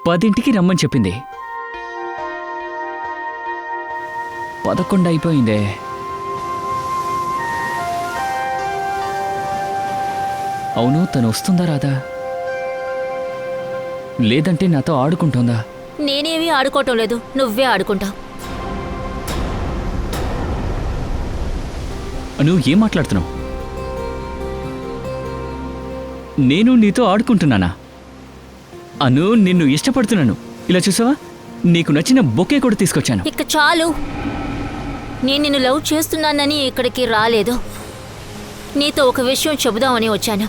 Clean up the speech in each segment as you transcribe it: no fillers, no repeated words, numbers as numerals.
10ంటికి రమ్మని చెప్పింది. 11 అయిపోయిందే. అవును, తను వస్తుందా రాదా? లేదంటే నాతో ఆడుకుంటుందా? నేనేమీ ఆడుకోవటం లేదు, నువ్వే ఆడుకుంటావు. నువ్వు ఏం మాట్లాడుతున్నావు? నేను నీతో ఆడుకుంటున్నానా? అను, నిన్ను ఇష్టపడుతున్నాను. ఇలా చూసావా, నీకు నచ్చిన బొకే కూడా తీసుకొచ్చాను. ఇక చాలు. నేను నిన్ను లవ్ చేస్తున్నానని ఇక్కడికి రాలేదు. నీతో ఒక విషయం చెబుదామని వచ్చాను.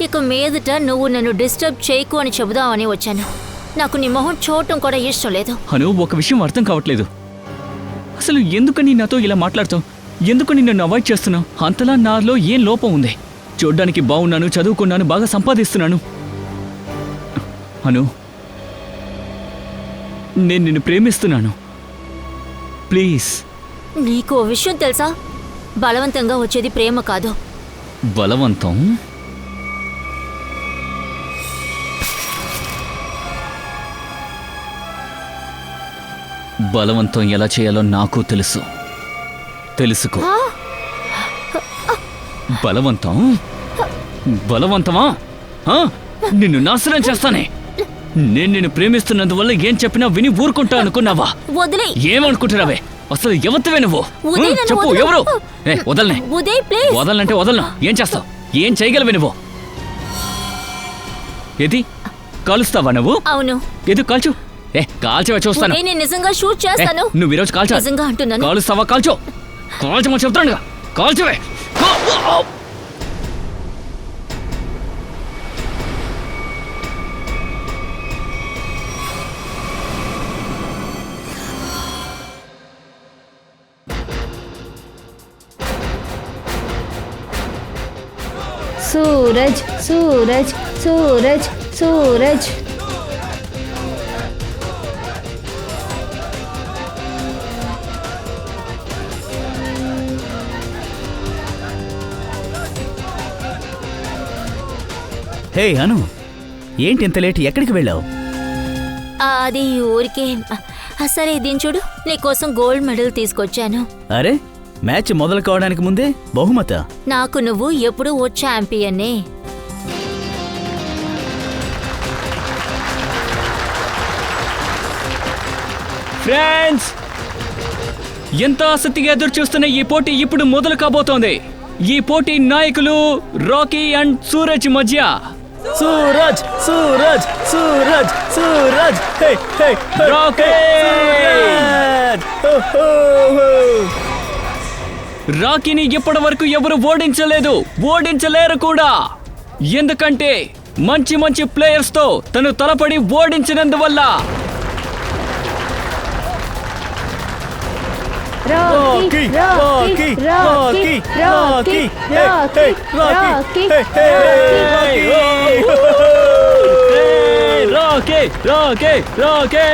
ఇక మీదట నువ్వు నన్ను డిస్టర్బ్ చేయకు అని చెబుదామని వచ్చాను. నాకు నీ మొహం చూడటం కూడా ఇష్టం లేదు. అను, ఒక విషయం అర్థం కావట్లేదు. అసలు ఎందుకని నాతో ఇలా మాట్లాడుతావు? ఎందుకని నన్ను అవాయిడ్ చేస్తున్నావు? అంతలా నాలో ఏం లోపం ఉంది? చూడ్డానికి బాగున్నాను, చదువుకున్నాను, బాగా సంపాదిస్తున్నాను. అను, నేను నిన్ను ప్రేమిస్తున్నాను. ప్లీజ్. నీకు ఓ విషయం తెలుసా? బలవంతంగా వచ్చేది ప్రేమ కాదు. బలవంతం? బలవంతం ఎలా చేయాలో నాకు తెలుసు. తెలుసుకో. బలవంతం? బలవంతమా? నిన్ను నాశనం చేస్తానే. నేను నిన్ను ప్రేమిస్తున్నందువల్ల ఏం చెప్పినా విని ఊరుకుంటా అనుకున్నావా? వదిలే. ఏమనుకుంటున్నావే? అసలు ఎవరివే నువ్వు? చెప్పు, ఎవరు? వదలనే. వదలనంటే వదలను. ఏం చేస్తావు? ఏం చేయగలవే నువ్వు? ఏది కాలుస్తావా నువ్వు? అవును. ఏది కాల్చు. కాల్చవే, చూస్తాను. నేను నిజంగా షూట్ చేస్తాను. నువ్వు ఈరోజు కాల్చా. నిజంగా అంటున్నాను. కాలుస్తావా? కాల్చు. కాల్చమని చెప్తానుగా. కాల్చవే. सूरज सूरज सूरज सूरज హే అను, ఏంటి ఇంత లేట్? ఎక్కడికి వెళ్ళావు? అది ఊరికే. సరే, దీని చూడు, నీకోసం గోల్డ్ మెడల్ తీసుకొచ్చాను. అరే, మ్యాచ్ మొదలు కావడానికి ముందే బహుమత? నాకు నువ్వు ఎప్పుడూ ఓ ఛాంపియన్నే. ఫ్రెండ్స్, ఎంత ఆసక్తిగా ఎదురు చూస్తున్న ఈ పోటీ ఇప్పుడు మొదలు కాబోతోంది. ఈ పోటీ నాయకులు రాకీ అండ్ సూరజ్ మధ్య. సూరజ్ సూరజ్ సూరజ్ సూరజ్ హే హే రాకీ! రాకీని ఇప్పటి వరకు ఎవరు ఓడించలేదు, ఓడించలేరు కూడా. ఎందుకంటే మంచి మంచి ప్లేయర్స్ తో తను తలపడి ఓడించినందువల్ల. रॉकी रॉकी रॉकी रॉकी रॉकी रॉकी रॉकी रॉकी रॉकी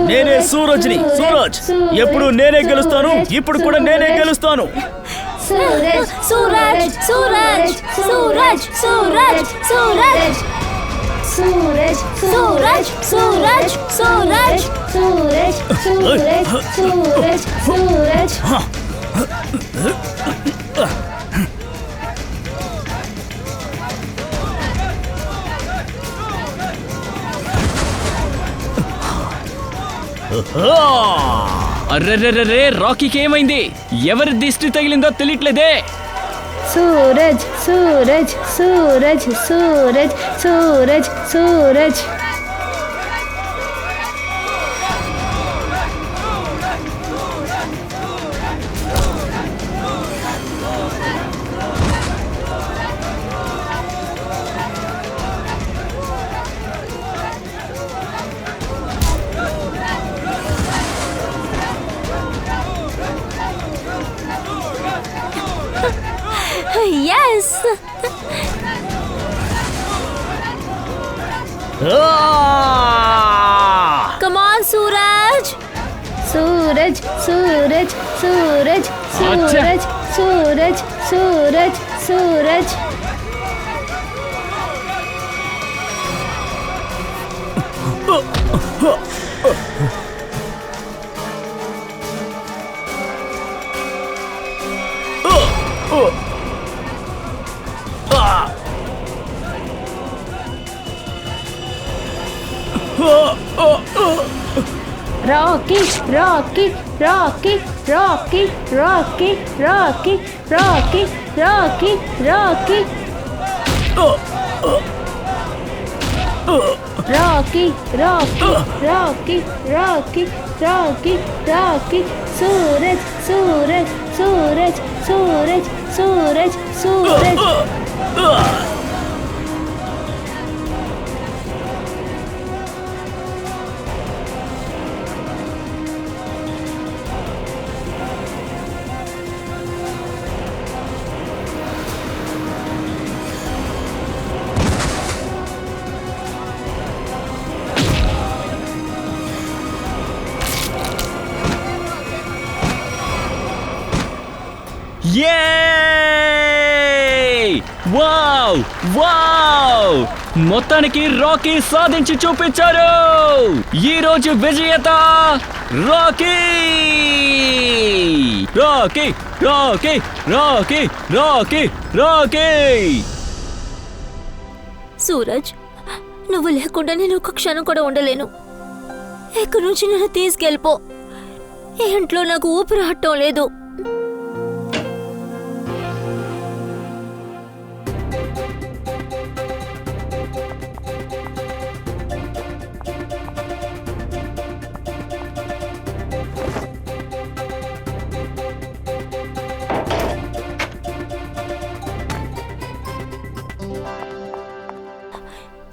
నేనే సూరజ్ని. సూరజ్, ఎప్పుడు నేనే గెలుస్తాను. ఇప్పుడు కూడా నేనే గెలుస్తాను. सूरज సూరజ్ సూరజ్ సూరజ్ సూరజ్ సూరజ్ सूरज సూరజ్ సూరజ్ సూరజ్ सूरज सूरज सूरज सूरज అర్రెర్రెర్రే, రాకీకి ఏమైంది? ఎవరి దిష్టి తగిలిందో తెలియట్లేదే. Suraj Suraj Suraj Suraj Suraj Suraj yes come on Suraj. Suraj Suraj Suraj Suraj Suraj Suraj Suraj Rocky Rocky Rocky Rocky Rocky Rocky Rocky Rocky Rocky Rocky Rocky Rocky Rocky Rocky Rocky Suraj Suraj Suraj Suraj Suraj Suraj wow wow మొత్తానికి రాకీ సాధించి చూపించారు. ఈ రోజు విజేత రాకీ. రాకీ రాకీ రాకీ రాకీ రాకీ. సూరజ్, నువ్వు లేకుండా నేను ఒక క్షణం కూడా ఉండలేను. ఇక్కడి నుంచి నన్ను తీసుకెళ్ళిపో. ఈ ఇంట్లో నాకు ఊపిరాడటం లేదు.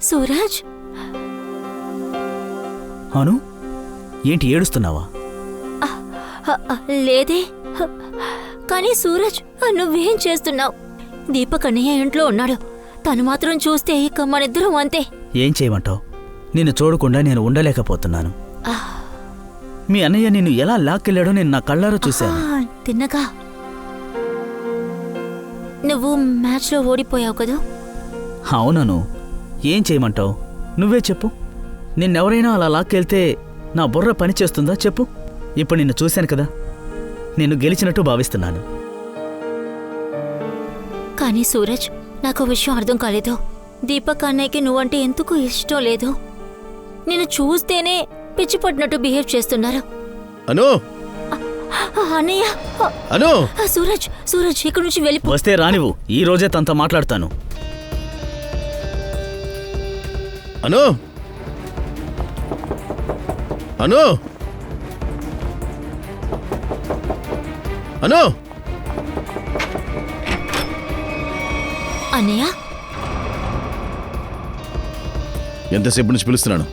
సూరజ్, అను, ఏంటి ఏడుస్తున్నావా? లేదే. కానీ సూరజ్, నువ్వేం చేస్తున్నావు? దీపక్ అన్నయ్య ఇంట్లో ఉన్నాడు. తను మాత్రం చూస్తే ఇక మనిద్దరం అంతే. ఏం చేయమంటావు? నిన్ను చూడకుండా నేను ఉండలేకపోతున్నాను. మీ అన్నయ్య నిన్ను ఎలా లాక్కెళ్ళాడో నేను నా కళ్ళారో చూశాను. తిన్నగా నువ్వు మ్యాచ్లో ఓడిపోయావు కదూ? అవునను, ఏం చేయమంటావు? నువ్వే చెప్పు. నిన్నెవరైనా అలా లాక్కెళ్తే నా బుర్ర పని చేస్తుందా చెప్పు. ఇప్పుడు నిన్ను చూశాను కదా, నిన్ను గెలిచినట్టు భావిస్తున్నాను. కానీ సూరజ్, నాకు విషయం అర్థం కాలేదు. దీపక్ అన్నయ్యకి నువ్వంటే ఎందుకు ఇష్టం లేదు. నిన్ను చూస్తేనే పిచ్చి పట్టినట్టు బిహేవ్ చేస్తున్నారు. అను, అన్నయ్య. అను, సూరజ్, సూరజ్ ఇక్కడి నుంచి వెళ్ళిపో. వస్తే రానివ్వు, ఈ రోజే తనతో మాట్లాడతాను. అను, అను, అను. అన్నయ్య, ఎంతసేపు నుంచి పిలుస్తున్నాను,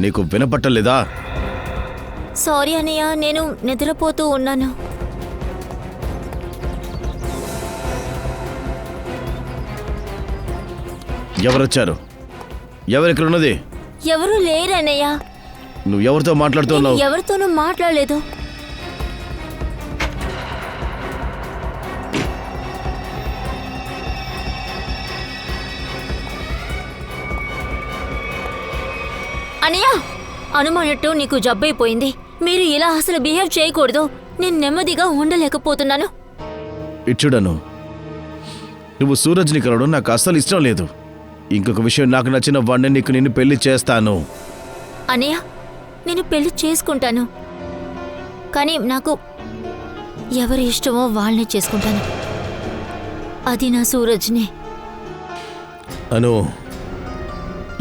నీకు వినపట్టలేదా? సారీ అన్నయ్య, నేను నిద్రపోతూ ఉన్నాను. ఎవరొచ్చారు? ఎవరిక్కడున్నది? ఎవరూ లేరన్నయ్య. నువ్వు ఎవరితో మాట్లాడుతున్నావు? ఎవరితోనూ మాట్లాడలేదు. అన్నయ్య, అనుమానట్టు నీకు జబ్బైపోయింది. మీరు ఇలా అసలు బిహేవ్ చేయకూడదు. నేను నెమ్మదిగా ఉండలేకపోతున్నాను. ఇచ్చుడను, నువ్వు సూరజ్ని కలవడం నాకు అస్సలు ఇష్టం లేదు. ఇంకొక విషయం, నాకు నచ్చిన వాడిని నిన్ను పెళ్లి చేస్తాను. అన్నయ్య, నేను పెళ్లి చేసుకుంటాను. కానీ నాకు ఎవరి ఇష్టమో వాళ్ళని చేసుకుంటాను. అది నా సూరజ్ని. అను,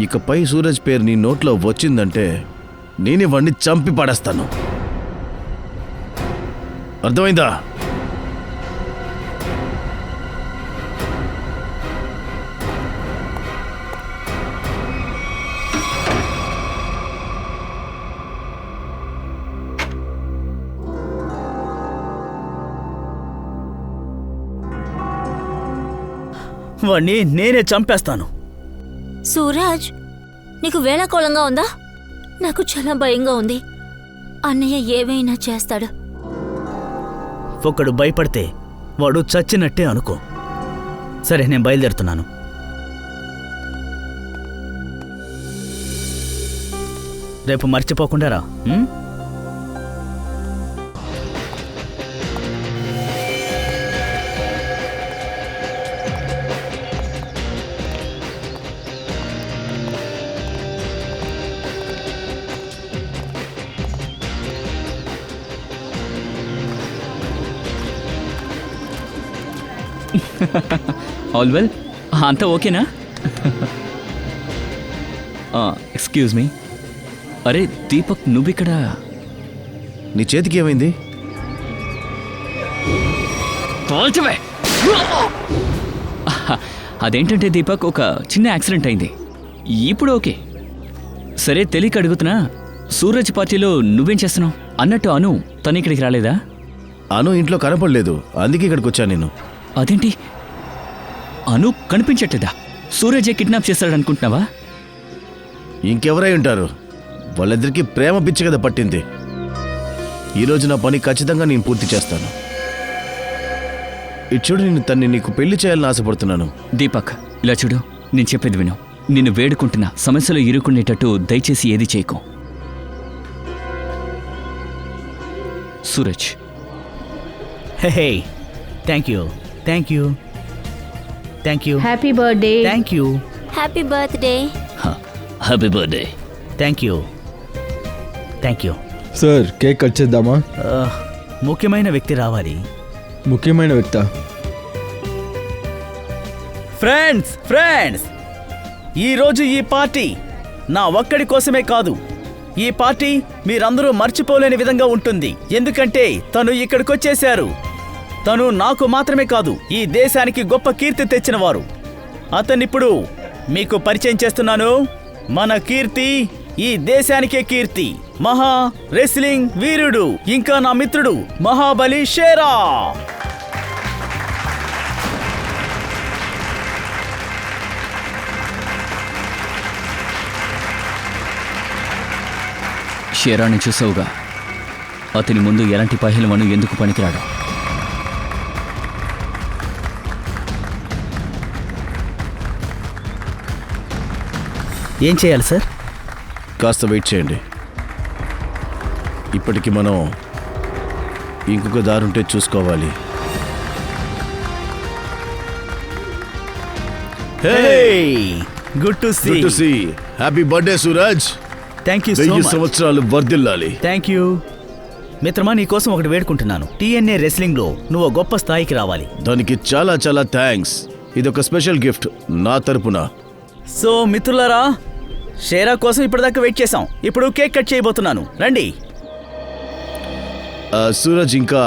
ఇకపై సూరజ్ పేరు నీ నోట్లో వచ్చిందంటే నేనే వాడిని చంపి పడేస్తాను. అర్థమైందా? వాణ్ణి నేనే చంపేస్తాను. సూరజ్, నీకు వేళాకోళంగా ఉందా? నాకు చాలా భయంగా ఉంది. అన్నయ్య ఏవైనా చేస్తాడు. ఒకడు భయపడితే వాడు చచ్చినట్టే అనుకో. సరే, నేను బయలుదేరుతున్నాను. రేపు మర్చిపోకుండా రా. ఆల్ వెల్, అంతా ఓకేనా? Excuse me. అరే దీపక్, నువ్విక్కడ? నీ చేతికి ఏమైంది? పోల్చవే. అదేంటంటే దీపక్, ఒక చిన్న యాక్సిడెంట్ అయింది. ఇప్పుడు ఓకే. సరే, తెలియక అడుగుతున్నా, సూరజ్ పార్టీలో నువ్వేం చేస్తున్నావు? అన్నట్టు అను తను ఇక్కడికి రాలేదా? అను ఇంట్లో కనపడలేదు, అందుకే ఇక్కడికి వచ్చాను నేను. అదేంటి, అను కనిపించట్లేదా? సూరజే కిడ్నాప్ చేస్తాడనుకుంటున్నావా? ఇంకెవరై ఉంటారు? వాళ్ళిద్దరికీ ప్రేమ పిచ్చి కదా పట్టింది. ఈరోజు నా పని ఖచ్చితంగా నేను పూర్తి చేస్తాను. ఇటు చూడు, నేను తన్ని నీకు పెళ్లి చేయాలని ఆశపడుతున్నాను. దీపక్, ఇలా చూడు, నేను చెప్పేది విను. నిన్ను వేడుకుంటున్నా, సమస్యలో ఇరుక్కునేటట్టు దయచేసి ఏది చేయకు. Suraj. Hey, thank you, thank you, thank you, happy birthday. Thank you, happy birthday. Happy birthday. Thank you, thank you. Sir, cake cut చేద్దామా? ముఖ్యమైన వ్యక్తి రావాలి. ముఖ్యమైన వ్యక్తి. ఫ్రెండ్స్, ఈరోజు ఈ పార్టీ నా ఒక్కడి కోసమే కాదు. ఈ పార్టీ మీరందరూ మర్చిపోలేని విధంగా ఉంటుంది. ఎందుకంటే తను ఇక్కడికొచ్చేశారు. తను నాకు మాత్రమే కాదు, ఈ దేశానికి గొప్ప కీర్తి తెచ్చినవారు. అతన్నిప్పుడు మీకు పరిచయం చేస్తున్నాను. మన కీర్తి ఈ దేశానికే కీర్తి. మహా రెస్లింగ్ వీరుడు, ఇంకా నా మిత్రుడు మహాబలి షేరా. షేరాని చూసావుగా, అతని ముందు ఎలాంటి పహిలవను ఎందుకు పనికిరాడు. ఏం చేయాలి సార్? కాస్త వెయిట్ చేయండి. ఇప్పటికి మనం ఇంకొక దారుంటే చూసుకోవాలి. Good to see. Happy birthday Suraj. Thank you so 1000 much. సంవత్సరాలు వర్ధిల్లాలి. థ్యాంక్ యూ మిత్రమా. నీ కోసం ఒకటి వేడుకుంటున్నాను. TNA రెస్లింగ్ లో నువ్వు గొప్ప స్థాయికి రావాలి. దానికి చాలా చాలా థ్యాంక్స్. ఇదొక స్పెషల్ గిఫ్ట్ నా తరపున. సో మిత్రులారా, షేరా కోసం ఇప్పటిదాకా వెయిట్ చేశాం. ఇప్పుడు కేక్ కట్ చేయబోతున్నాను. రండి. సూరజ్, ఇంకా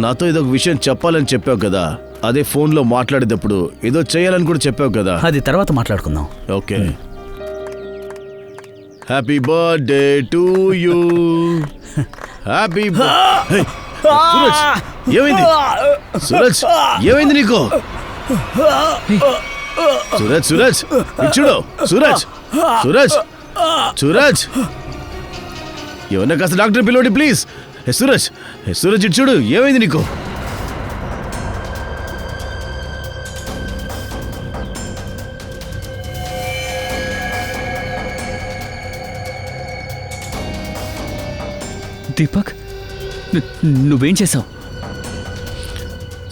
నాతో ఇదొక విషయం చెప్పాలని చెప్పావు కదా, అదే ఫోన్లో మాట్లాడేటప్పుడు ఏదో చేయాలని కూడా చెప్పావు కదా. అది తర్వాత మాట్లాడుకుందాం. Okay. Happy birthday to you. Happy Suraj, ఏమైంది? సూరజ్, ఏమైంది నీకు? సూరజ్, సూరజ్, ఇటు చూడు. సూరజ్, సూరజ్, సూరజ్, ఏమన్నా కాస్త డాక్టర్ పిలవండి ప్లీజ్. సూరజ్, సూరజ్, ఇటు చూడు. ఏమైంది నీకు? దీపక్, నువ్వేం చేసావు?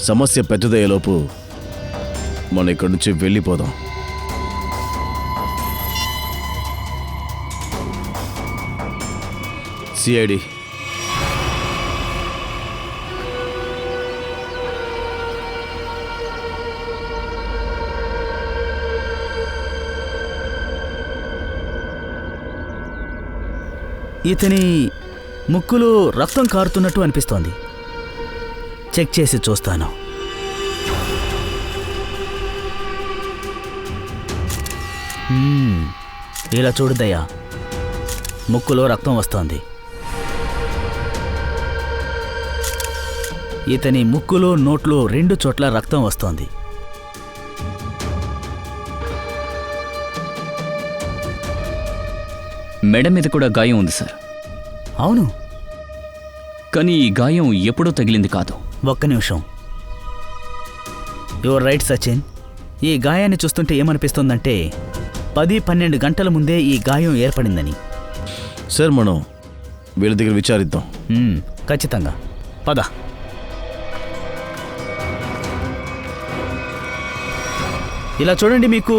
సమస్య పెద్దదయ్యేలోపు మనం ఇక్కడి నుంచి వెళ్ళిపోదాం. సిఐడి. ఇతని ముక్కులో రక్తం కారుతున్నట్టు అనిపిస్తోంది. చెక్ చేసి చూస్తాను. ఇలా చూడదయ్యా, ముక్కులో రక్తం వస్తోంది. ఇతని ముక్కులో నోట్లో 2 చోట్ల రక్తం వస్తోంది. మెడ మీద కూడా గాయం ఉంది సార్. అవును. కానీ ఈ గాయం ఎప్పుడో తగిలింది కాదు. ఒక్క నిమిషం. Your right Sachin. ఈ గాయాన్ని చూస్తుంటే ఏమనిపిస్తుందంటే 10-12 గంటల ముందే ఈ గాయం ఏర్పడిందని. సార్ మనం వీళ్ళ దగ్గర విచారిద్దాం. ఖచ్చితంగా. పద. ఇలా చూడండి, మీకు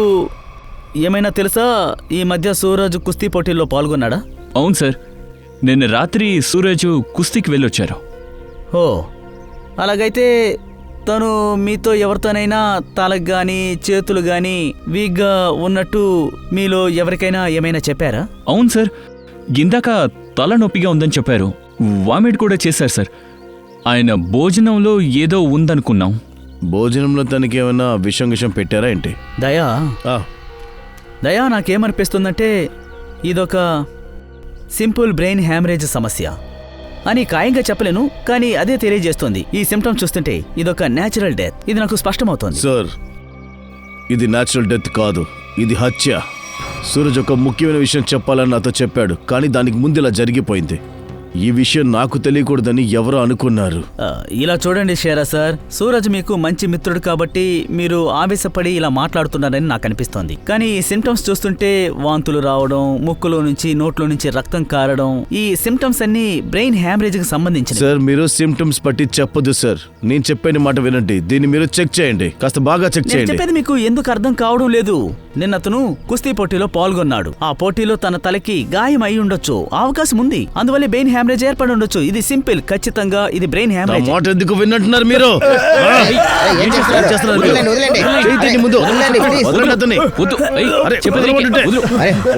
ఏమైనా తెలుసా, ఈ మధ్య సూరజ్ కుస్తీ పోటీల్లో పాల్గొన్నాడా? అవును సార్, నిన్న రాత్రి సూరజ్ కుస్తీకి వెళ్ళొచ్చారు. ఓ, అలాగైతే తను మీతో ఎవరితోనైనా తలకు గాని చేతులు గాని వీక్గా ఉన్నట్టు మీలో ఎవరికైనా ఏమైనా చెప్పారా? అవును సార్, ఇందాక తలనొప్పిగా ఉందని చెప్పారు. వామిట్ కూడా చేశారు సార్. ఆయన భోజనంలో ఏదో ఉందనుకున్నాం. భోజనంలో తనకి ఏమైనా విషం పెట్టారా ఏంటి? దయా ఆ, దయా నాకేమనిపిస్తుందంటే ఇదొక సింపుల్ బ్రెయిన్ హ్యామరేజ్ సమస్య అని ఖాయంగా చెప్పలేను, కానీ అదే తెలియజేస్తోంది. ఈ సిమ్టమ్ చూస్తుంటే ఇదొక న్యాచురల్ డెత్. ఇది నాకు స్పష్టమవుతోంది. సార్ ఇది న్యాచురల్ డెత్ కాదు, ఇది హత్య. సూరజ్ ఒక ముఖ్యమైన విషయం చెప్పాలని నాతో చెప్పాడు, కానీ దానికి ముందు ఇలా జరిగిపోయింది. ఈ విషయం నాకు తెలియకూడదని ఎవరో అనుకున్నారు. ఇలా చూడండి షేరా సార్, సూరజ్ మీకు మంచి మిత్రుడు కాబట్టి మీరు ఆవేశపడి ఇలా మాట్లాడుతున్నారని నాకు అనిపిస్తోంది. కానీ ఈ సిమ్టమ్స్ చూస్తుంటే వాంతులు రావడం, ముక్కులో నుంచి నోట్లో నుంచి రక్తం కారడం, ఈ సిమ్టమ్స్ అన్ని బ్రెయిన్ హ్యామరేజ్ కి సంబంధించి. సార్ మీరు సిమ్టమ్స్ పట్టి చెప్పొద్దు సార్, నేను చెప్పేని మాట వినండి. దీన్ని మీరు చెక్ చేయండి, కాస్త బాగా చెక్ చేయండి. చెప్పేది మీకు ఎందుకు అర్థం కావడం లేదు? నిన్న అతను కుస్తీ పోటీలో పాల్గొన్నాడు. ఆ పోటీలో తన తలకి గాయం అయి ఉండొచ్చు, అవకాశం ఉంది. అందువల్ల బ్రెయిన్ హ్యామరేజ్ ఏర్పడి ఉండొచ్చు. ఇది సింపుల్, ఖచ్చితంగా ఇది బ్రెయిన్ హ్యామరేజ్. మాట ఎందుకు విన్నట్టున్నారు మీరు? ఏం చేస్తున్నారు?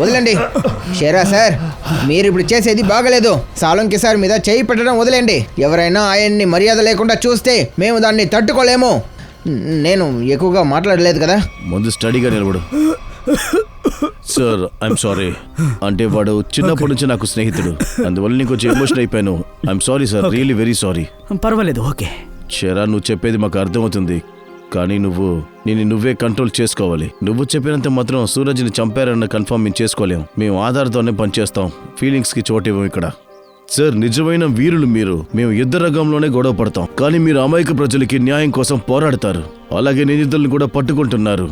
వదలండి షేరా సార్, మీరు ఇప్పుడు చేసేది బాగలేదు. సాలంకి సార్ మీద చేయి పెట్టడం వదిలేండి. ఎవరైనా ఆయన్ని మర్యాద లేకుండా చూస్తే మేము దాన్ని తట్టుకోలేము. నేను ఎక్కువగా మాట్లాడలేదు కదా. ముందు స్టడీగా నిలబడు. Sir I'm sorry. అంటే వాడు చిన్నప్పటి నుంచి నాకు స్నేహితుడు, అందువల్ల నేను కొంచెం ఎమోషన్ అయిపోయాను. I'm sorry sir, really very sorry. పర్వాలేదు, ఓకే. షేరా, నువ్వు చెప్పేది మాకు అర్థమవుతుంది, కానీ నువ్వే కంట్రోల్ చేసుకోవాలి. నువ్వు చెప్పినంత మాత్రం సూరజ్ని చంపారన్న కన్ఫర్మ్ మేము చేసుకోలేం. మేము ఆధార్తోనే పనిచేస్తాం, ఫీలింగ్స్కి చోటివ్వం ఇక్కడ. సార్ నిజమైన వీరులు మీరు. మేము యుద్ధ రంగంలోనే గొడవ పడతాం, కానీ మీరు అమాయక ప్రజలకి న్యాయం కోసం పోరాడతారు. అలాగే నిందితులను కూడా పట్టుకుంటున్నారు.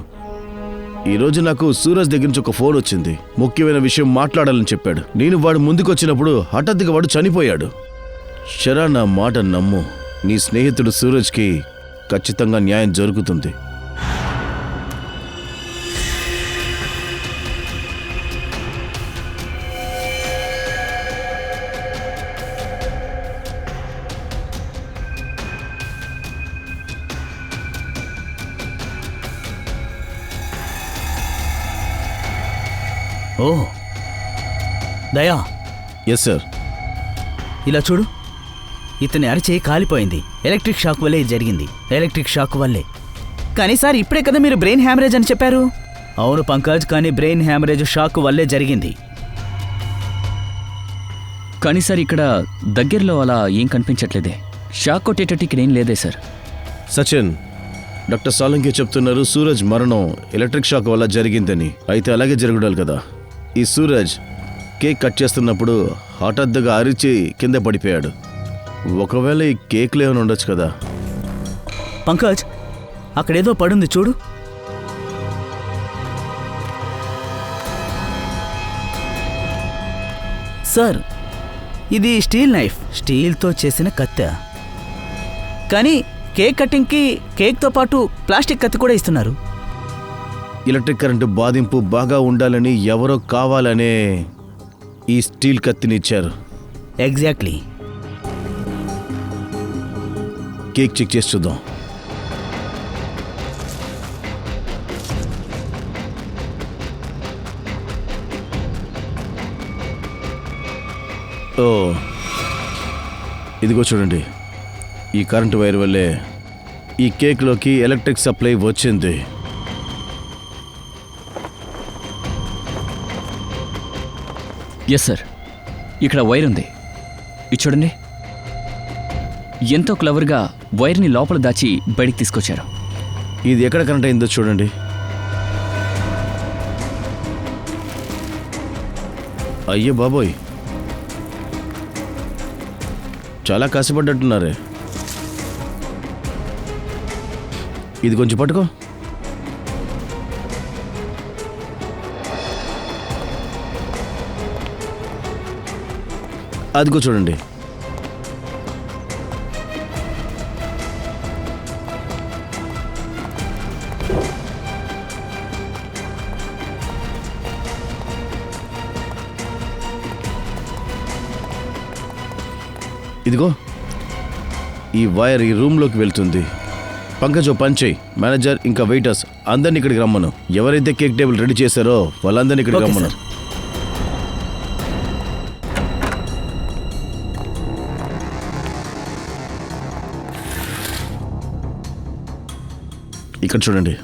ఈరోజు నాకు సూరజ్ దగ్గర నుంచి ఒక ఫోన్ వచ్చింది. ముఖ్యమైన విషయం మాట్లాడాలని చెప్పాడు. నేను వాడు ముందుకొచ్చినప్పుడు హఠాత్తుగా వాడు చనిపోయాడు. షరా, నా మాట నమ్ము. నీ స్నేహితుడు సూరజ్కి ఖచ్చితంగా న్యాయం జరుగుతుంది. ఓ దయా. Yes sir. ఇలా చూడు, ఇతని అరిచేయి కాలిపోయింది. ఎలక్ట్రిక్ షాక్ వల్లే ఇది జరిగింది. ఎలక్ట్రిక్ షాక్ వల్లే. కానీ సార్ ఇప్పుడే కదా మీరు బ్రెయిన్ హ్యామరేజ్ అని చెప్పారు. అవును పంకజ్, కానీ బ్రెయిన్ హ్యామరేజ్ షాక్ వల్లే జరిగింది. కానీ సార్ ఇక్కడ దగ్గరలో అలా ఏం కనిపించట్లేదే. షాక్ కొట్టేటట్టు ఇక్కడ ఏం లేదే సార్. సచిన్, డాక్టర్ సాలంకి చెప్తున్నారు సూరజ్ మరణం ఎలక్ట్రిక్ షాక్ వల్ల జరిగిందని. అయితే అలాగే జరగడాలి కదా. ఈ సూరజ్ కేక్ కట్ చేస్తున్నప్పుడు హఠాత్తుగా అరిచి కింద పడిపోయాడు. ఒకవేళ ఈ కేక్లో ఏమైనా ఉండొచ్చు కదా. పంకజ్, అక్కడేదో పడుంది చూడు. సార్ ఇది స్టీల్ నైఫ్, స్టీల్తో చేసిన కత్తె. కానీ కేక్ కటింగ్కి కేక్తో పాటు ప్లాస్టిక్ కత్తి కూడా ఇస్తున్నారు. ఎలక్ట్రిక్ కరెంటు బాధింపు బాగా ఉండాలని ఎవరో కావాలనే ఈ స్టీల్ కత్తిని ఇచ్చారు. ఎగ్జాక్ట్లీ. కేక్ చెక్ చేసి చూద్దాం. ఓ, ఇదిగో చూడండి. ఈ కరెంటు వైర్ వల్లే ఈ కేక్లోకి ఎలక్ట్రిక్ సప్లై వచ్చింది. ఎస్ సార్, ఇక్కడ వైర్ ఉంది. ఇది చూడండి, ఎంతో క్లవర్గా వైర్ని లోపల దాచి బయటికి తీసుకొచ్చారు. ఇది ఎక్కడ కనెక్ట్ అయిందో చూడండి. అయ్యో బాబోయ్, చాలా కష్టపడ్డట్టున్నారే. ఇది కొంచెం పట్టుకో. అదిగో చూడండి. ఇదిగో ఈ వైర్ ఈ రూమ్లోకి వెళ్తుంది. పంకజ్ ఓ పని చేయి, మేనేజర్ ఇంకా వెయిటర్స్ అందరిని ఇక్కడికి రమ్మను. ఎవరైతే కేక్ టేబుల్ రెడీ చేశారో వాళ్ళందరినీ ఇక్కడికి ఓకే, రమ్మను. సార్. ఇక్కడ చూడండి.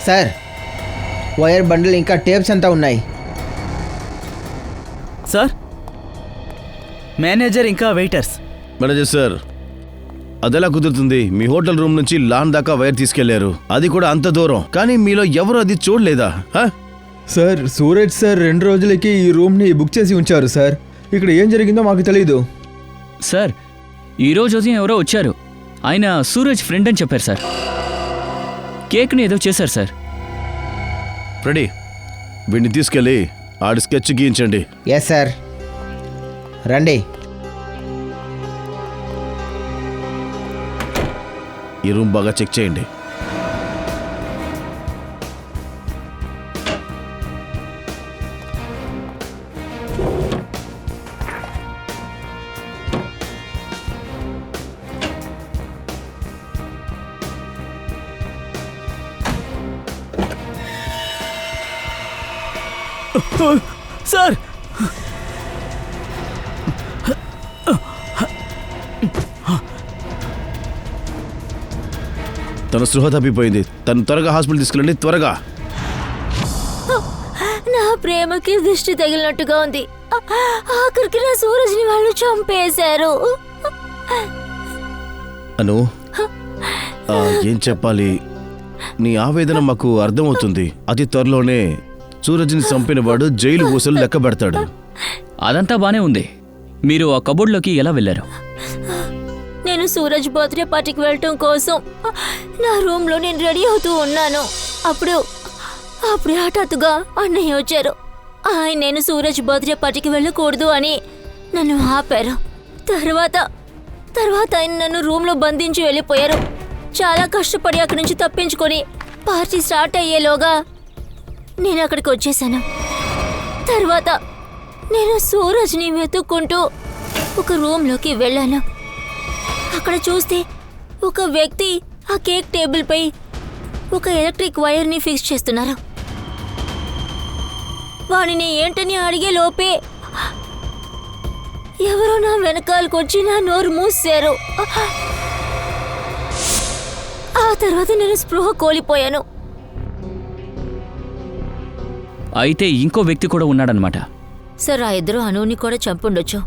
సార్, వైర్ బండిల్ ఇంకా టేప్స్ అంతా ఉన్నాయి. సార్, మేనేజర్ ఇంకా వెయిటర్స్. మేనేజర్ సార్, అదెలా కుదురుతుంది? మీ హోటల్ రూమ్ నుంచి లాన్ దాకా వైర్ తీసుకెళ్లారు, అది కూడా అంత దూరం. కానీ మీలో ఎవరు అది చూడలేదా? సార్, సూరజ్ సార్ 2 రోజులకి ఈ రూమ్ని బుక్ చేసి ఉంచారు సార్. ఇక్కడ ఏం జరిగిందో మాకు తెలీదు. సార్, ఈరోజు ఉదయం ఎవరో వచ్చారు. ఆయన సూరజ్ ఫ్రెండ్ అని చెప్పారు సార్. కేక్ని ఏదో చేశారు సార్. రెడీ, వీడిని తీసుకెళ్ళి ఆడి స్కెచ్ గీయించండి. ఎస్ సార్, రండి. ఈ రూమ్ బాగా చెక్ చేయండి. సార్, తన స్పృహ తప్పిపోయింది. తను త్వరగా హాస్పిటల్ తీసుకెళ్ళండి, త్వరగా. నా ప్రేమకి దిష్టి తగిలినట్టుగా ఉంది. ఆఖరికి నా సూరజ్ని వాళ్ళు చంపేశారు. అను, ఏం చెప్పాలి? నీ ఆవేదన మాకు అర్థమవుతుంది. అతి త్వరలోనే సూరజ్ని చంపిన వాడు జైలు ఊసలు లెక్క పెడతాడు. అదంతా బానే ఉంది. మీరు ఆ కబోర్డ్లోకి ఎలా వెళ్ళారు? నేను సూరజ్ బర్త్డే పార్టీకి వెళ్ళటం కోసం నా రూమ్లో నేను రెడీ అవుతూ ఉన్నాను. అప్పుడు హఠాత్తుగా అన్నయ్య వచ్చారు. ఆయన నేను సూరజ్ బర్త్డే పార్టీకి వెళ్ళకూడదు అని నన్ను ఆపారు. తర్వాత ఆయన నన్ను రూమ్లో బంధించి వెళ్ళిపోయారు. చాలా కష్టపడి అక్కడి నుంచి తప్పించుకొని పార్టీ స్టార్ట్ అయ్యేలోగా నేను అక్కడికి వచ్చేసాను. తర్వాత నేను సూరజ్ని వెతుక్కుంటూ ఒక రూమ్లోకి వెళ్ళాను. అక్కడ చూస్తే ఒక వ్యక్తి ఆ కేక్ టేబుల్పై ఒక ఎలక్ట్రిక్ వైర్ని ఫిక్స్ చేస్తున్నారు. వాడిని ఏంటని అడిగే లోపే ఎవరో నా వెనకాలకు వచ్చి నా నోరు మూసారు. ఆ తర్వాత నేను స్పృహ కోల్పోయాను. అయితే ఇంకో వ్యక్తి కూడా ఉన్నాడనమాట. సార్, ఆ ఇద్దరు అనుని కూడా చంపుండొచ్చు,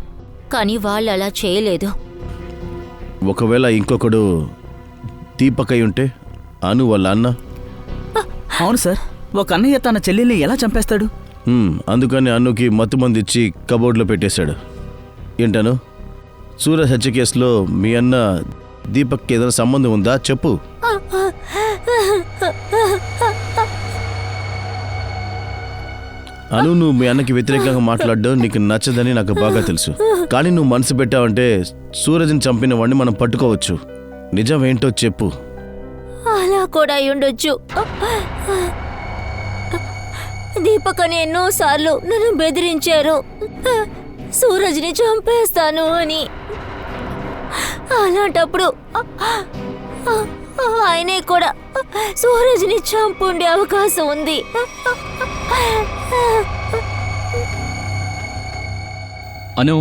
కానీ వాళ్ళు అలా చేయలేదు. ఒకవేళ ఇంకొకడు దీపక్ అయి ఉంటే? అను వాళ్ళ అన్న. అవును సార్, ఒక అన్నయ్య తన చెల్లెల్ని ఎలా చంపేస్తాడు? అందుకని అన్నుకి మత్తుమంది ఇచ్చి కబోర్డ్లో పెట్టేశాడు. ఏంటను, సూరజ్ హత్య కేసులో మీ అన్న దీపక్కి ఏదైనా సంబంధం ఉందా? చెప్పు. అను, నువ్వు మీ అన్నకి వ్యతిరేకంగా మాట్లాడడం నీకు నచ్చదని నాకు బాగా తెలుసు. కానీ నువ్వు మనసు పెట్టావంటే సూరజ్ని చంపిన వాడిని మనం పట్టుకోవచ్చు. నిజం ఏంటో చెప్పు. అలా కూడా ఉండొచ్చు. దీపక్ అని ఎన్నోసార్లు నన్ను బెదిరించారు, సూరజ్ని చంపేస్తాను అని. అలాంటప్పుడు ఆయనే కూడా సూరజ్ని చంపుండే అవకాశం ఉంది. అను,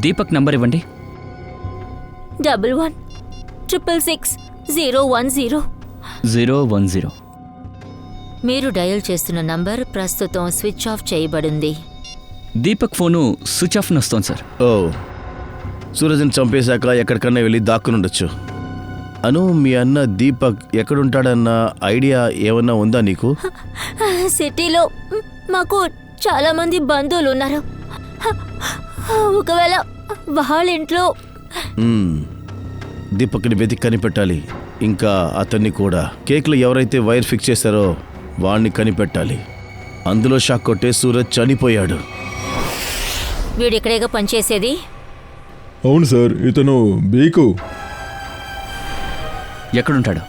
దీపక్ నంబర్ ఇవ్వండి. 11666010. 010. మీరు డయల్ చేస్తున్న నంబర్ ప్రస్తుతం స్విచ్ ఆఫ్ చేయబడింది. దీపక్ ఫోను స్విచ్ ఆఫ్ వస్తోంది సార్. ఓ, సూరజ్ని చంపేశాక ఎక్కడికన్నా వెళ్ళి దాక్కునుండొచ్చు. అను మీ అన్న దీపక్ ఎక్కడుంటాడన్న ఐడియా ఏమన్నా ఉందా నీకు? సిటీలో మాకు చాలా మంది బంధువులు ఉన్నారు. ఒకవేళ వాళ్ళ ఇంట్లో దీపక్ని వెతికి కనిపెట్టాలి. ఇంకా అతన్ని కూడా. కేక్లో ఎవరైతే వైర్ ఫిక్స్ చేశారో వాణ్ణి కనిపెట్టాలి. అందులో షాక్ కొట్టే సూరజ్ చనిపోయాడు. వీడు ఇక్కడేగా పనిచేసేది. అవును సార్, ఇతను బీకు. ఎక్కడుంటాడు?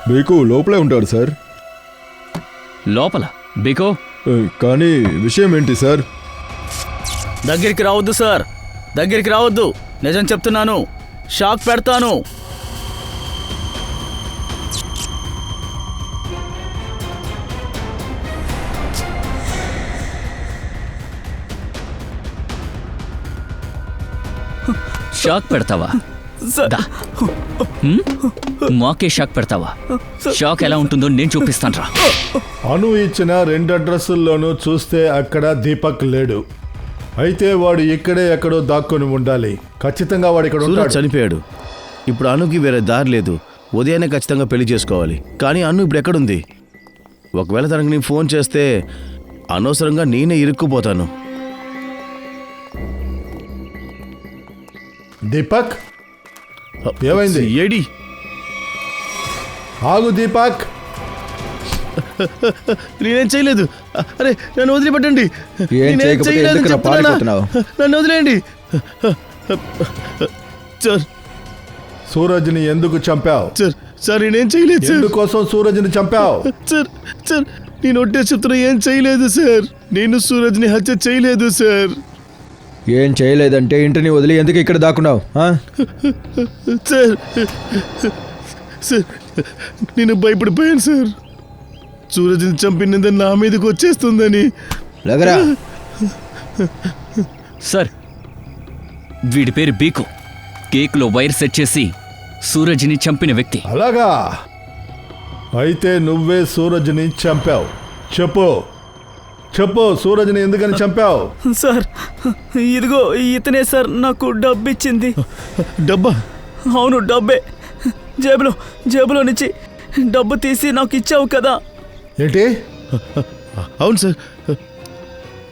బీకు లోపలే ఉంటాడు సార్. లోపల బీకో? కానీ విషయం ఏంటి సార్? దగ్గరికి రావద్దు సార్, దగ్గరికి రావద్దు. నిజం చెప్తున్నాను, షాక్ పెడతాను. షాక్ పెడతావా? దా. మాకే షాక్ పెడతావా? షాక్ ఎలా ఉంటుందో నేను చూపిస్తాను రా. అను ఇచ్చిన 2 అడ్రస్సుల్లోనూ చూస్తే అక్కడ దీపక్ లేడు. అయితే వాడు ఇక్కడే ఎక్కడో దాక్కొని ఉండాలి. ఖచ్చితంగా వాడు ఇక్కడ సూరజ్ ఉంటాడు. చనిపోయాడు. ఇప్పుడు అనుకి వేరే దారి లేదు. ఉదయాన్నే ఖచ్చితంగా పెళ్లి చేసుకోవాలి. కానీ అను ఇప్పుడు ఎక్కడుంది? ఒకవేళ తనకు నేను ఫోన్ చేస్తే అనవసరంగా నేనే ఇరుక్కుపోతాను. దీపక్, ఏమైంది? ఏడి? ఆగు దీపక్. నేనేం చేయలేదు. అరే నన్ను వదిలిపెట్టండి. ఏం నేనేం చేయకపోతే చేయలేదు ఎందుకురా చెప్తున్నానా? పారిపోతున్నావు? నన్ను వదిలేయండి సార్. సూరజ్ని ఎందుకు చంపావు? సార్ సార్ నేనేం చేయలేదు సార్. ఎందుకోసం సూరజ్ని చంపావు? సార్ సార్ నేను ఒట్టే చెప్తున్నా, ఏం చేయలేదు సార్. నేను సూరజ్ని హత్య చేయలేదు సార్. ఏం చేయలేదంటే ఇంటిని వదిలి ఎందుకు ఇక్కడ దాక్కున్నావు? సార్ సార్ నేను భయపడిపోయాను సార్. సూరజ్ని చంపినందని నా మీదకి వచ్చేస్తుందని. లగరా. సార్ వీడి పేరు బీకు. కేక్లో వైర్ సెట్ చేసి సూరజ్ని చంపిన వ్యక్తి. అలాగా? అయితే నువ్వే సూరజ్ని చంపావు. చెప్పు చెప్పు, సూరజ్ని ఎందుకని చంపావు? సార్ ఇదిగో ఇతనే సార్ నాకు డబ్బు ఇచ్చింది. డబ్బా? అవును డబ్బే. జేబులో నుంచి డబ్బు తీసి నాకు ఇచ్చావు కదా. ఏంటి? అవును సార్.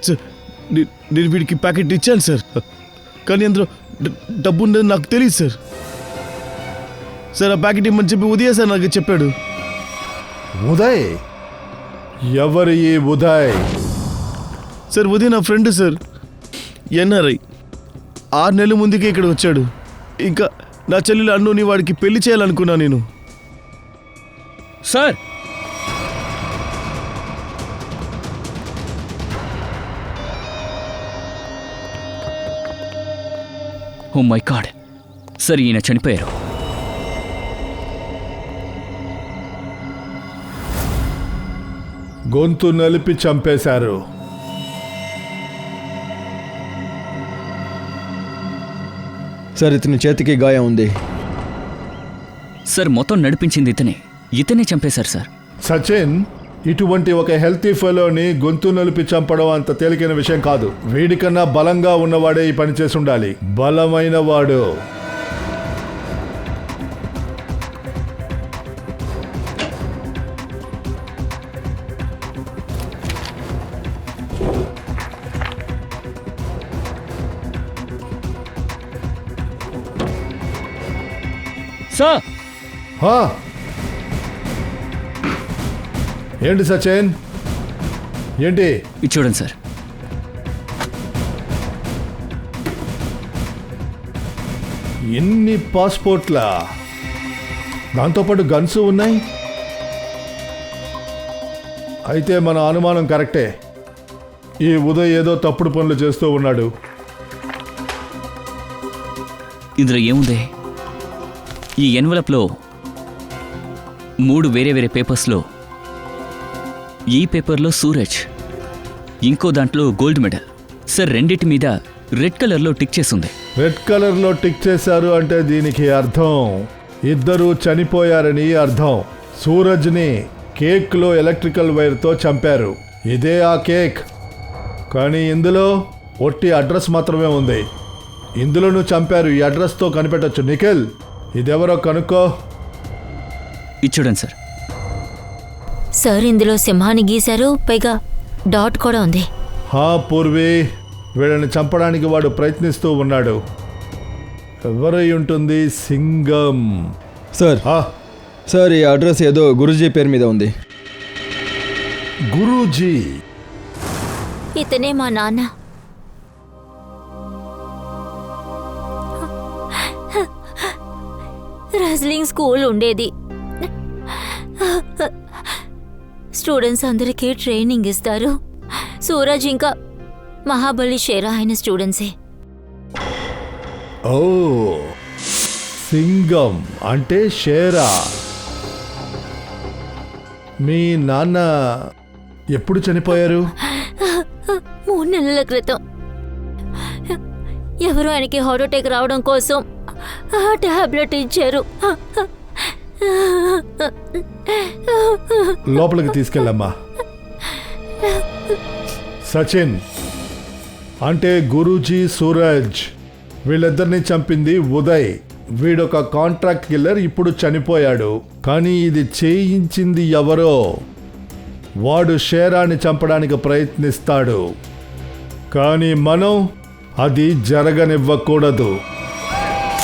సార్ నేను వీడికి ప్యాకెట్ ఇచ్చాను సార్. కానీ అందులో డబ్బు ఉండదు నాకు తెలియదు సార్. సార్ ఆ ప్యాకెట్ ఇమ్మని చెప్పి ఉదయ్ సార్ నాకు చెప్పాడు. ఉదయ్? ఎవరు ఈ ఉదయ్? సార్ ఉదయ్ నా ఫ్రెండ్ సార్, ఎన్ఆర్ఐ. 6 నెలల ముందుకే ఇక్కడ వచ్చాడు. ఇంకా నా చెల్లెలు అన్నుని వాడికి పెళ్లి చేయాలనుకున్నా నేను. Sir oh my god. Sir ఈయన చనిపోయారు. గొంతు నలిపి చంపేశారు. సార్ ఇతని చేతికి గాయం ఉంది. సార్ మొత్తం నడిపించింది ఇతనే చంపేశారు సార్. సచిన్, ఇటువంటి ఒక హెల్తీ ఫెలోని గొంతు నలిపి చంపడం అంత తేలికైన విషయం కాదు. వీడికన్నా బలంగా ఉన్నవాడే ఈ పని చేసి ఉండాలి. బలమైన వాడు. సార్ హా? ఏంటి సచిన్? ఏంటి? ఇది చూడండి సార్. ఎన్ని పాస్పోర్ట్లా? దాంతోపాటు గన్స్ ఉన్నాయి. అయితే మన అనుమానం కరెక్టే. ఈ ఉదయ్ ఏదో తప్పుడు పనులు చేస్తూ ఉన్నాడు. ఇందులో ఏముంది? ఈ ఎన్వలప్లో 3 వేరే పేపర్స్లో ఈ పేపర్లో సూరజ్, ఇంకో దాంట్లో గోల్డ్ మెడల్. సార్ రెండిటి మీద రెడ్ కలర్లో టిక్ చేసింది. రెడ్ కలర్లో టిక్ చేశారు అంటే దీనికి అర్థం ఇద్దరు చనిపోయారని అర్థం. సూరజ్ని కేక్లో ఎలక్ట్రికల్ వైర్తో చంపారు. ఇదే ఆ కేక్. కానీ ఇందులో ఒట్టి అడ్రస్ మాత్రమే ఉంది. ఇందులోనూ చంపారు. ఈ అడ్రస్తో కనిపెట్టొచ్చు. నిఖిల్, ఇదెవరో కనుక్కో. ఇచ్చుడండి సార్. సార్ ఇందులో సింహాన్ని గీశారు, పైగా డాట్ కూడా ఉంది. హా పూర్వి, వీళ్ళని చంపడానికి వాడు ప్రయత్నిస్తూ ఉన్నాడు. ఎవరై ఉంటుంది? సింగం. సార్ హా, సార్ ఈ అడ్రస్ ఏదో గురూజీ పేరు మీద ఉంది. గురూజీ. ఇతనే మా నాన్న. రెజ్లింగ్ స్కూల్ ఉండేది. స్టూడెంట్స్ అందరికీ ట్రైనింగ్ ఇస్తారు. సూరజ్ ఇంకా మహాబలి షేరా అయిన స్టూడెంట్సే. ఓ, సింగం అంటే షేరా. మీ నాన్న ఎప్పుడు చనిపోయారు? 3 నెలల క్రితం. ఎవరో ఆయనకి హార్ట్ అటాక్ రావడం కోసం ఆ టాబ్లెట్ ఇచ్చారు. లోపలికి తీసుకెళ్ళమ్మా. సచిన్ అంటే గురూజీ, సూరజ్ వీళ్ళిద్దరిని చంపింది ఉదయ్. వీడొక కాంట్రాక్ట్ కిల్లర్, ఇప్పుడు చనిపోయాడు. కానీ ఇది చేయించింది ఎవరో. వాడు షేరాని చంపడానికి ప్రయత్నిస్తాడు, కానీ మనం అది జరగనివ్వకూడదు.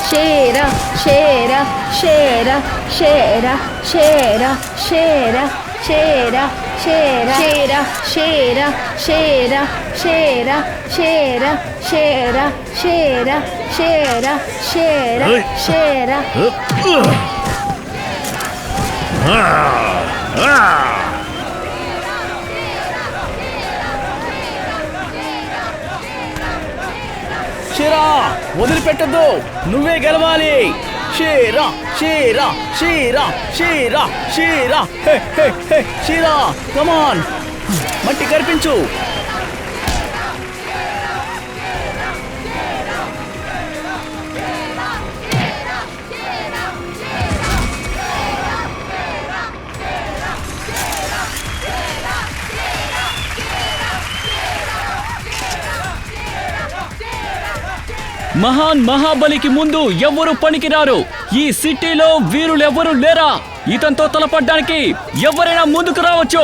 షేరా షేరా షేరా షేరా షేరా షేరా షేరా షేరా షేరా షేరా షేరా షేరా షేరా షేరా షేరా షేరా షేరా. షేరా వదిలిపెట్టద్దు, నువ్వే గెలవాలి. షేరా షేరా షేరా షేరా షేరా హే హే హే షేరా, కమాన్, మట్టి కరిపించు. మహాన్ మహాబలికి ముందు ఎవరు పనికిరారు. ఈ సిటీలో వీరులెవ్వరూ లేరా? ఇతనితో తలపడ్డానికి ఎవరైనా ముందుకు రావచ్చు.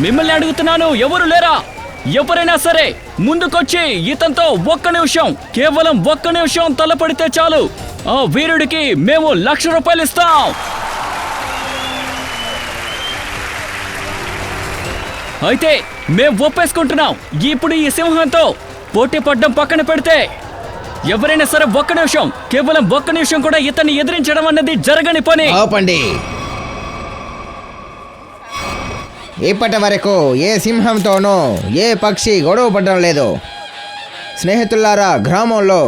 మిమ్మల్ని అడుగుతున్నాను, ఎవరు లేరా? ఎవరైనా సరే ముందుకొచ్చి ఇతనితో ఒక్క నిమిషం, కేవలం ఒక్క నిమిషం తలపడితే చాలు. ఆ వీరుడికి మేము ₹1,00,000 ఇస్తాం. అయితే మేం ఒప్పేసుకుంటున్నాం. ఇప్పుడు ఈ సింహంతో పోటీ పడ్డం పక్కన పెడితే ఎవరైనా సరే ఒక్క నిమిషం, కేవలం ఒక్క నిమిషం కూడా ఇతన్ని ఎదిరించడం అన్నది జరగని పని. ఆపండి. ఇప్పటి వరకు ఏ సింహంతోనూ ఏ పక్షి గొడవ పడడం లేదు. స్నేహితులారా, గ్రామంలో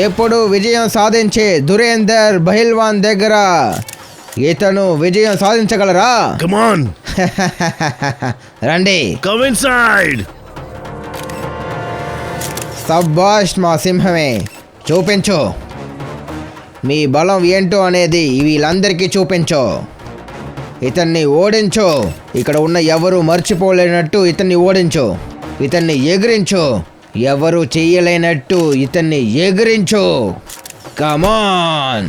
ఎప్పుడు విజయం సాధించే దురేందర్ బహిల్వాన్ దగ్గర ఇతను విజయం సాధించగలరా? కమ్ ఆన్, రండి. Come inside. సబ్బాష్ మా సింహమే, చూపించు మీ బలం ఏంటో అనేది వీళ్ళందరికీ చూపించు. ఇతన్ని ఓడించు. ఇక్కడ ఉన్న ఎవరు మర్చిపోలేనట్టు ఇతన్ని ఓడించు. ఇతన్ని ఎగిరించు. ఎవరు చెయ్యలేనట్టు ఇతన్ని ఎగిరించు. కమాన్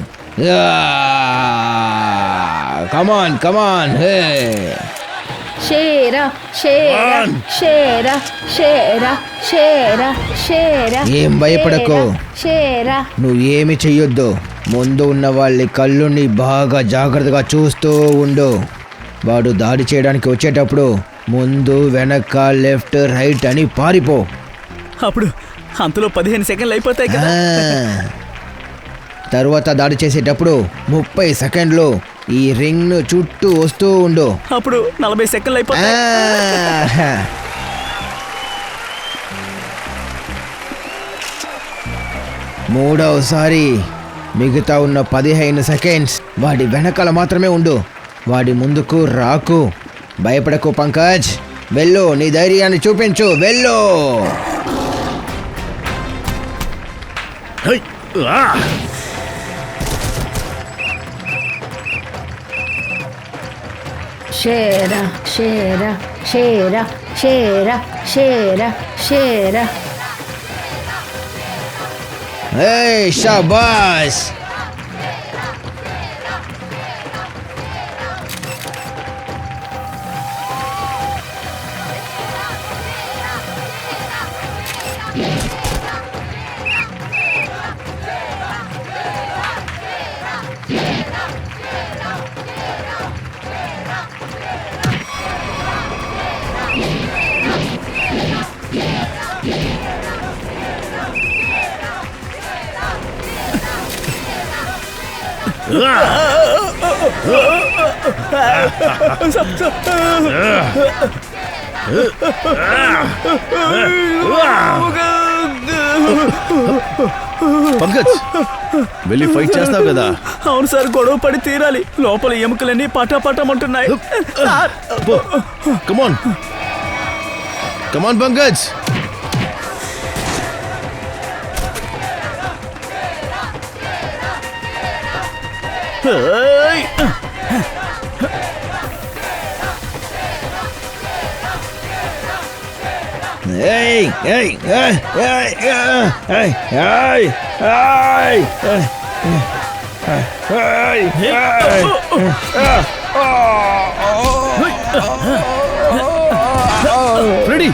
కమాన్ కమాన్. హే షేరా షేరా షేరా షేరా షేరా షేరా. ఏం భయపడకు, షేరా. నువ్వు ఏమి చెయ్యొద్దు. ముందు ఉన్న వాళ్ళ కళ్ళుని బాగా జాగ్రత్తగా చూస్తూ ఉండు. వాడు దాడి చేయడానికి వచ్చేటప్పుడు ముందు వెనక లెఫ్ట్ రైట్ అని పారిపో. అప్పుడు అంతలో 15 సెకండ్లు అయిపోతాయి కదా. తరువాత దాడి చేసేటప్పుడు 30 సెకండ్లు ఈ రింగ్ ను చుట్టూ వస్తూ ఉండు. అప్పుడు 40 సెకండ్లు అయిపోతాయి. మూడవసారి మిగతా ఉన్న 15 సెకండ్స్ వాడి వెనకాల మాత్రమే ఉండు. వాడి ముందుకు రాకు. భయపడకు పంకజ్. వెళ్ళు, నీ ధైర్యాన్ని చూపించు. వెళ్ళు. షేరా షేరా షేరా షేరా షేరా షేరా. ఏయ్ షాబాష్. పంకజ్ వెళ్ళి ఫైట్ చేస్తావు కదా. అవును సార్, గొడవ పడి తీరాలి. లోపల ఎముకలన్నీ పటాపటమంటున్నాయి. కమాన్ కమాన్ పంకజ్. ఏయ్ ఏయ్ ఏయ్ ఏయ్ ఏయ్ ఏయ్ ఏయ్ రెడీ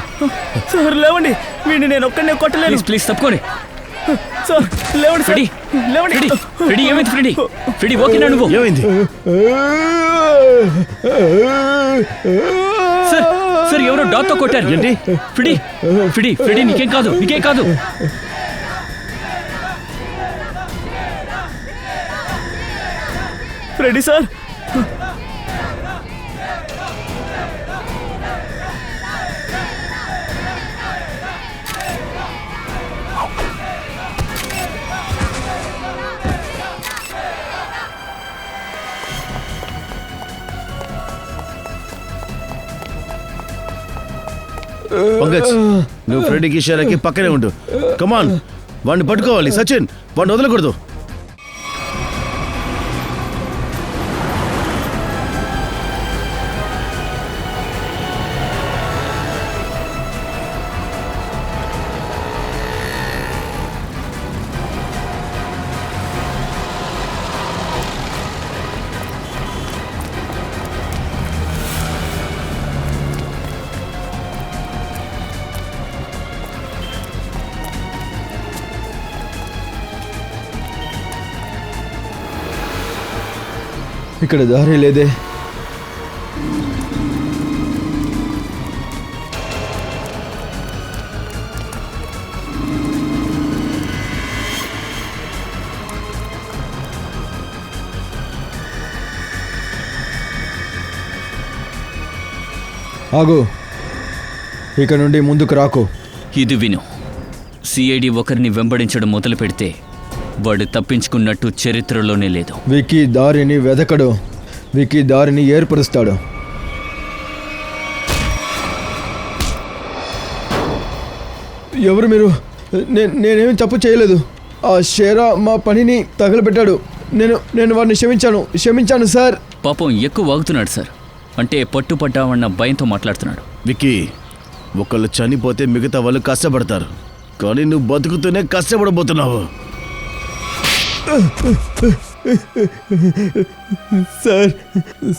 సార్ లేవండి, వీడిని నేను ఒక్కడనే కొట్టలేను. ప్లీజ్ ప్లీజ్ తప్పుకోండి. సార్ లేవండి, ఫ్రెడీ లేవండి. ఫ్రెడీ ఫ్రెడీ ఏమైంది? ఫ్రెడీ ఫ్రెడీ ఓకేనా నువ్వు? ఏమైంది? సార్ సార్ ఎవరో డాట్తో కొట్టారు. ఏంటి? ఫ్రెడీ ఫ్రెడీ ఫ్రెడీ నీకేం కాదు, నీకేం కాదు. ఫ్రెడీ సార్, పంకజ్ నువ్వు ఫ్రెడీకి షేరాకి పక్కనే ఉండు. కమాన్ వాడిని పట్టుకోవాలి. సచిన్ వాడిని వదలకూడదు. ఇక్కడ దారి లేదే. ఆగు, ఇక నుండి ముందుకు రాకు. ఇది విను, సిఐడి ఒకరిని వెంబడించడం మొదలు పెడితే వాడు తప్పించుకున్నట్టు చరిత్రలోనే లేదు. వికీ దారిని వెదకడు, వికీ దారిని ఏర్పరుస్తాడు. ఎవరు మీరు? నేనేమి తప్పు చేయలేదు. ఆ షేరా మా పనిని తగలబెట్టాడు. నేను వాడిని క్షమించాను సార్. పాపం ఎక్కువ వాగుతున్నాడు సార్. అంటే పట్టుపట్టామన్న భయంతో మాట్లాడుతున్నాడు. విక్కీ, ఒకళ్ళు చనిపోతే మిగతా వాళ్ళు కష్టపడతారు, కానీ నువ్వు బతుకుతూనే కష్టపడబోతున్నావు.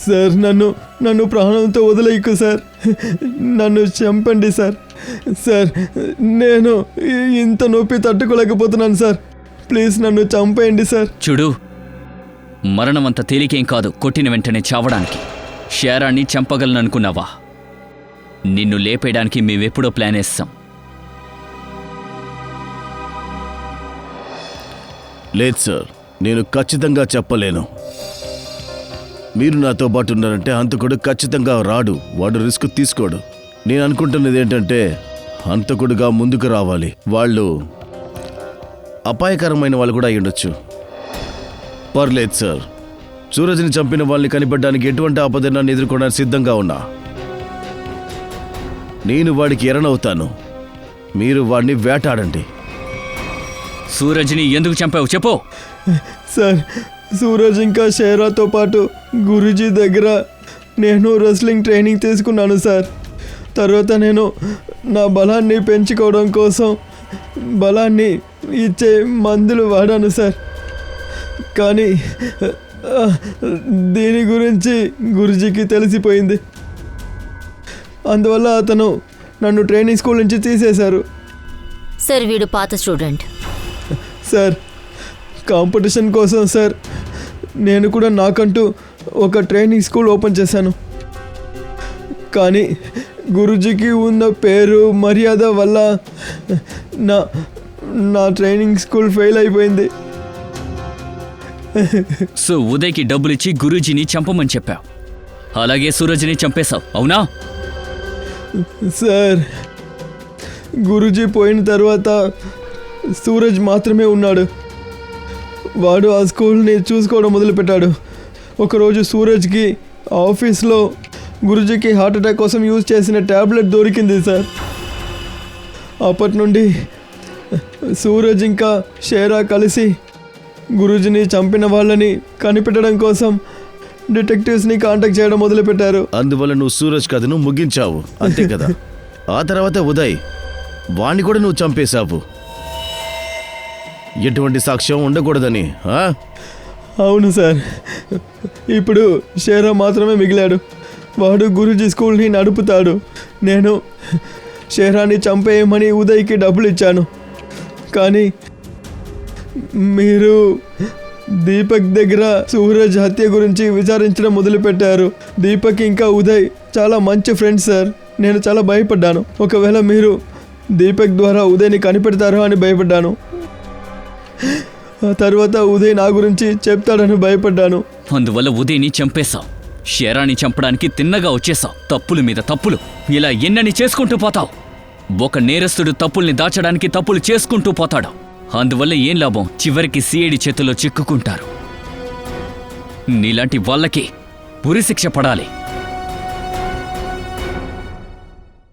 సార్ నన్ను ప్రాణంతో వదిలేయకు సార్. నన్ను చంపండి సార్. నేను ఇంత నొప్పి తట్టుకోలేకపోతున్నాను సార్. ప్లీజ్ నన్ను చంపేయండి సార్. చూడు, మరణం అంత తేలికేం కాదు కొట్టిన వెంటనే చావడానికి. షేరాన్ని చంపగలననుకున్నావా? నిన్ను లేపేయడానికి మేమెప్పుడో ప్లాన్ వేస్తాం. లేదు సార్, నేను ఖచ్చితంగా చెప్పలేను. మీరు నాతో పాటు ఉన్నారంటే హంతకుడు ఖచ్చితంగా రాడు, వాడు రిస్క్ తీసుకోడు. నేను అనుకుంటున్నది ఏంటంటే హంతకుడుగా ముందుకు రావాలి. వాళ్ళు అపాయకరమైన వాళ్ళు కూడా అయ్యుండొచ్చు. పర్లేదు సార్, సూరజ్ని చంపిన వాళ్ళని కనిపెట్టడానికి ఎటువంటి ఆపదనాన్ని ఎదుర్కోవడానికి సిద్ధంగా ఉన్నా. నేను వాడికి ఎరనవుతాను, మీరు వాడిని వేటాడండి. సూరజ్ని ఎందుకు చంపావు చెప్పు. సార్, సూరజ్ ఇంకా షేరాతో పాటు గురూజీ దగ్గర నేను రెస్లింగ్ ట్రైనింగ్ తీసుకున్నాను సార్. తర్వాత నేను నా బలాన్ని పెంచుకోవడం కోసం బలాన్ని ఇచ్చే మందులు వాడాను సార్. కానీ దీని గురించి గురుజీకి తెలిసిపోయింది. అందువల్ల అతను నన్ను ట్రైనింగ్ స్కూల్ నుంచి తీసేశారు. సార్ వీడు పాత స్టూడెంట్. సార్ కాంపిటీషన్ కోసం సార్ నేను కూడా నాకంటూ ఒక ట్రైనింగ్ స్కూల్ ఓపెన్ చేశాను. కానీ గురుజీకి ఉన్న పేరు మర్యాద వల్ల నా ట్రైనింగ్ స్కూల్ ఫెయిల్ అయిపోయింది. సో ఉదయ్కి డబ్బులిచ్చి గురూజీని చంపమని చెప్పావు, అలాగే సూరజ్ని చంపేశావు, అవునా? సార్ గురూజీ పోయిన తర్వాత సూరజ్ మాత్రమే ఉన్నాడు. వాడు ఆ స్కూల్ని చూసుకోవడం మొదలుపెట్టాడు. ఒకరోజు సూరజ్కి ఆఫీస్లో గురూజీకి హార్ట్ అటాక్ కోసం యూజ్ చేసిన ట్యాబ్లెట్ దొరికింది సార్. అప్పటి నుండి సూరజ్ ఇంకా షేరా కలిసి గురూజీని చంపిన వాళ్ళని కనిపెట్టడం కోసం డిటెక్టివ్స్ని కాంటాక్ట్ చేయడం మొదలుపెట్టారు. అందువల్ల నువ్వు సూరజ్ కథను ముగించావు, అంతే కదా? ఆ తర్వాత ఉదయ్ వాణ్ణి కూడా నువ్వు చంపేశావు, ఎటువంటి సాక్ష్యం ఉండకూడదని. అవును సార్. ఇప్పుడు షేరా మాత్రమే మిగిలాడు. వాడు గురూజీ స్కూల్ని నడుపుతాడు. నేను షేరాని చంపేయమని ఉదయ్కి డబ్బులు ఇచ్చాను. కానీ మీరు దీపక్ దగ్గర సూరజ్ హత్య గురించి విచారించడం మొదలుపెట్టారు. దీపక్ ఇంకా ఉదయ్ చాలా మంచి ఫ్రెండ్స్ సార్. నేను చాలా భయపడ్డాను. ఒకవేళ మీరు దీపక్ ద్వారా ఉదయ్ని కనిపెడతారు అని భయపడ్డాను. ఆ తర్వాత ఉదయ్ నా గురించి చెప్తాడని భయపడ్డాను. అందువల్ల ఉదయ్ని చంపేశావు, షేరాని చంపడానికి తిన్నగా వచ్చేశావు. తప్పుల మీద తప్పులు ఇలా ఎన్నని చేసుకుంటూ పోతావు. ఒక నేరస్తుడు తప్పుల్ని దాచడానికి తప్పులు చేసుకుంటూ పోతాడు. అందువల్ల ఏం లాభం? చివరికి సిఐడి చేతిలో చిక్కుకుంటారు. నీలాంటి వాళ్ళకి ఉరిశిక్ష పడాలి.